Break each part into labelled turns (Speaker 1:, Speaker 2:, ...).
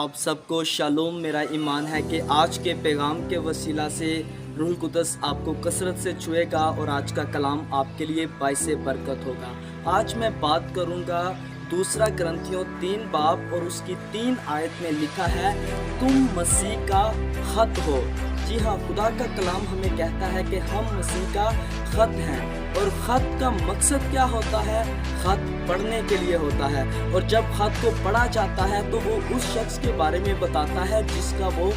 Speaker 1: आप सबको शालोम। मेरा ईमान है कि आज के पैगाम के वसीला से रूह कुदस आपको कसरत से छुएगा और आज का कलाम आपके लिए बाइस बरकत होगा। आज मैं बात करूंगा दूसरा ग्रंथियों 3 बाब और उसकी 3 आयत में लिखा है, तुम मसीह का खत हो। जी हाँ, खुदा का कलाम हमें कहता है कि हम मसीह का खत हैं। और ख़त का मकसद क्या होता है? ख़त पढ़ने के लिए होता है, और जब ख़त को पढ़ा जाता है तो वो उस शख्स के बारे में बताता है जिसका वो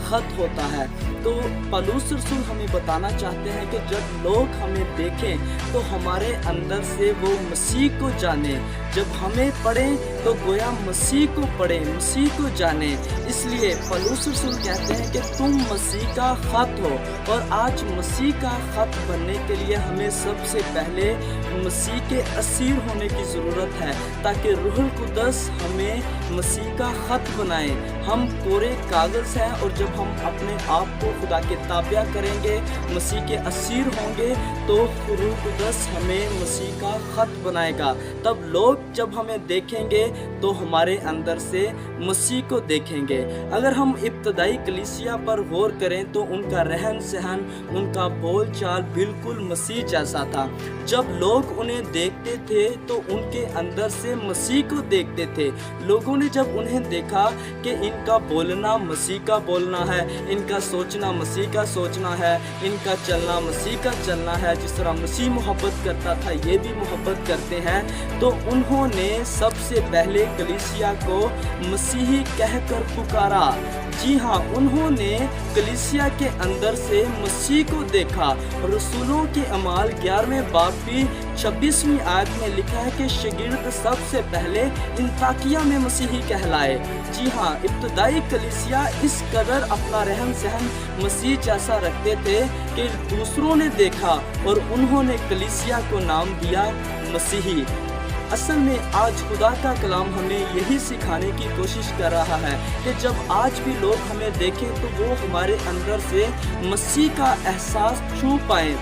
Speaker 1: ख़त होता है। तो पौलुस रसूल हमें बताना चाहते हैं कि जब लोग हमें देखें तो हमारे अंदर से वो मसीह को जाने। जब हमें पढ़ें तो गोया मसीह को पढ़ें, मसीह को जाने। इसलिए पौलुस रसूल कहते हैं कि तुम मसीह का खत हो। और आज मसीह का खत बनने के लिए हमें सबसे पहले मसीह के असीर होने की ज़रूरत है, ताकि रूहुल कुदस हमें मसीह का खत बनाए। हम कोरे कागज़ हैं, और जब हम अपने आप को खुदा के ताबिया करेंगे, मसीह के असीर होंगे, तो रूह कुदस हमें मसीह का खत बनाएगा। तब लोग जब हमें देखेंगे तो हमारे अंदर से मसीह को देखेंगे। अगर हम इब्तदाई कलीसिया पर गौर करें तो उनका रहन सहन, उनका बोल चाल बिल्कुल मसीह जैसा था। जब लोग उन्हें देखते थे तो उनके अंदर से मसीह को देखते थे। लोगों ने जब उन्हें देखा कि इनका बोलना मसीह का बोलना है, इनका सोचना मसीह का सोचना है, इनका चलना मसीह का चलना है, जिस तरह मसीह मोहब्बत करता था ये भी मोहब्बत करते हैं, तो उन्होंने सबसे पहले कलीसिया को मसीही कहकर पुकारा। जी हाँ, उन्होंने कलीसिया के अंदर से मसीह को देखा। रसूलों के अमाल 11वें बाब की 26वीं आयत में लिखा है कि शागिर्द सबसे पहले इंताकिया में मसीही कहलाए। जी हाँ, इब्तदाई कलीसिया इस कदर अपना रहन सहन मसीह जैसा रखते थे कि दूसरों ने देखा और उन्होंने कलीसिया को नाम दिया मसीही। असल में आज खुदा का कलाम हमें यही सिखाने की कोशिश कर रहा है कि जब आज भी लोग हमें देखें तो वो हमारे अंदर से मसीह का एहसास छू पाएँ।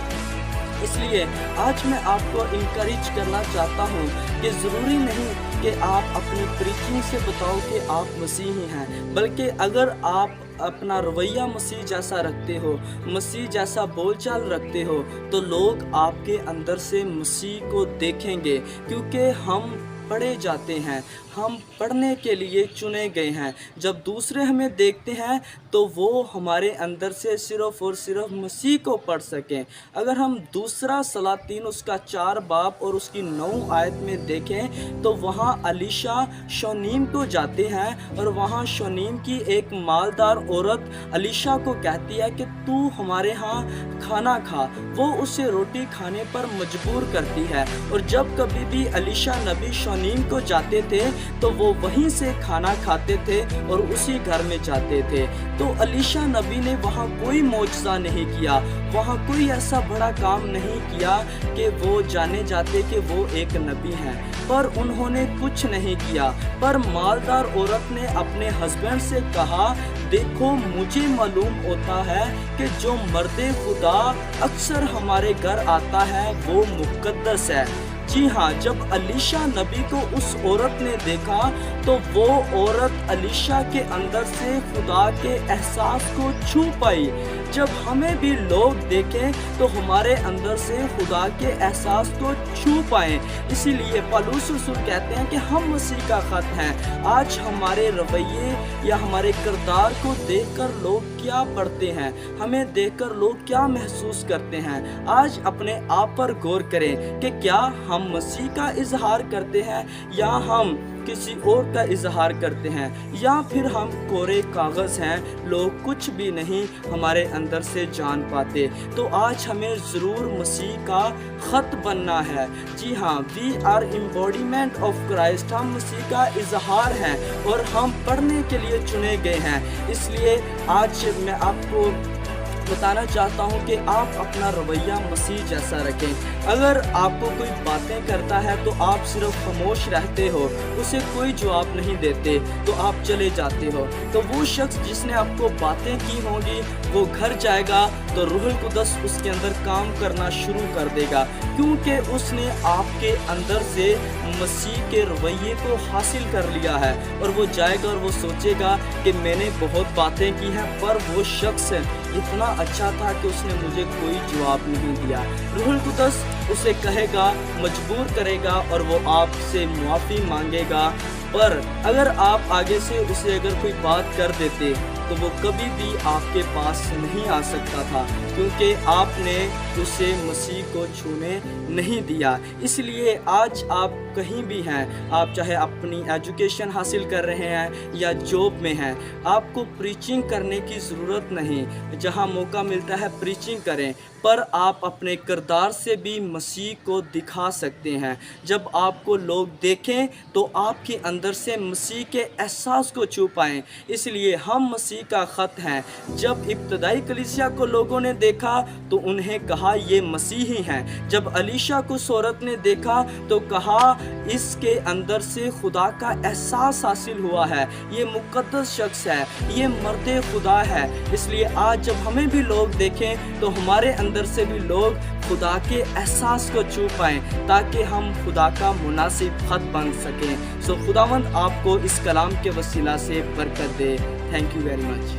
Speaker 1: इसलिए आज मैं आपको इनकरेज करना चाहता हूँ कि ज़रूरी नहीं कि आप अपनी प्रीचिंग से बताओ कि आप मसीही हैं, बल्कि अगर आप अपना रवैया मसीह जैसा रखते हो, मसीह जैसा बोलचाल रखते हो, तो लोग आपके अंदर से मसीह को देखेंगे। क्योंकि हम पढ़े जाते हैं, हम पढ़ने के लिए चुने गए हैं। जब दूसरे हमें देखते हैं तो वो हमारे अंदर से सिर्फ़ और सिर्फ मसीह को पढ़ सकें। अगर हम दूसरा सलातीन उसका 4 बाब और उसकी 9 आयत में देखें तो वहाँ अलीशा शोनीम को जाते हैं, और वहाँ शोनीम की एक मालदार औरत अलीशा को कहती है कि तू हमारे यहाँ खाना खा। वो उसे रोटी खाने पर मजबूर करती है, और जब कभी भी अलीशा नबी शोनीम को जाते थे तो वो वहीं से खाना खाते थे और उसी घर में जाते थे। तो अलीशा नबी ने वहाँ कोई मौजज़ा नहीं किया, वहाँ कोई ऐसा बड़ा काम नहीं किया कि वो जाने जाते कि वो एक नबी हैं, पर उन्होंने कुछ नहीं किया। पर मालदार औरत ने अपने हस्बैंड से कहा, देखो मुझे मालूम होता है कि जो मर्दे खुदा अक्सर हमारे घर आता है वो मुक़द्दस है। जी हाँ, जब अलीशा नबी को उस औरत ने देखा तो वो औरत अलीशा के अंदर से खुदा के एहसास को छू पाई। जब हमें भी लोग देखें तो हमारे अंदर से खुदा के एहसास को छू पाएँ। इसीलिए पौलुस रसूल कहते हैं कि हम मसीह का खत हैं। आज हमारे रवैये या हमारे किरदार को देखकर लोग क्या पढ़ते हैं, हमें देखकर लोग क्या महसूस करते हैं। आज अपने आप पर गौर करें कि क्या हम मसीह का इजहार करते हैं या हम किसी और का इजहार करते हैं, या फिर हम कोरे कागज़ हैं, लोग कुछ भी नहीं हमारे अंदर से जान पाते। तो आज हमें ज़रूर मसीह का ख़त बनना है। जी हाँ, we are embodiment of Christ, हम मसीह का इजहार हैं और हम पढ़ने के लिए चुने गए हैं। इसलिए आज मैं आपको बताना चाहता हूँ कि आप अपना रवैया मसीह जैसा रखें। अगर आपको कोई बातें करता है तो आप सिर्फ खामोश रहते हो, उसे कोई जवाब नहीं देते, तो आप चले जाते हो, तो वो शख्स जिसने आपको बातें की होंगी वो घर जाएगा तो रूहुल कुदस उसके अंदर काम करना शुरू कर देगा, क्योंकि उसने आपके अंदर से मसीह के रवैये को हासिल कर लिया है। और वो जाएगा और वो सोचेगा कि मैंने बहुत बातें की हैं, पर वो शख्स इतना अच्छा था कि उसने मुझे कोई जवाब नहीं दिया। रूहुल कुदस उसे कहेगा, मजबूर करेगा और वो आपसे मुआफ़ी मांगेगा। पर अगर आप आगे से उसे अगर कोई बात कर देते तो वो कभी भी आपके पास नहीं आ सकता था, क्योंकि आपने उसे मसीह को छूने नहीं दिया। इसलिए आज आप कहीं भी हैं, आप चाहे अपनी एजुकेशन हासिल कर रहे हैं या जॉब में हैं, आपको प्रीचिंग करने की ज़रूरत नहीं। जहां मौका मिलता है प्रीचिंग करें, पर आप अपने किरदार से भी मसीह को दिखा सकते हैं। जब आपको लोग देखें तो आपके अंदर से मसीह के एहसास को छू पाएँ। इसलिए हम मसीह का ख़त हैं। जब इब्तदाई कलीसिया को लोगों ने देखा तो उन्हें कहा ये मसीही हैं। जब अलीशा को उस औरत ने देखा तो कहा इसके अंदर से खुदा का एहसास हासिल हुआ है, ये मुक़द्दस शख्स है, ये मर्द खुदा है। इसलिए आज जब हमें भी लोग देखें तो हमारे अंदर से भी लोग खुदा के एहसास को छू पाएँ, ताकि हम खुदा का मुनासिब ख़त बन सकें। सो खुदावंद आपको इस कलाम के वसीला से बरकत दे। Thank you very much.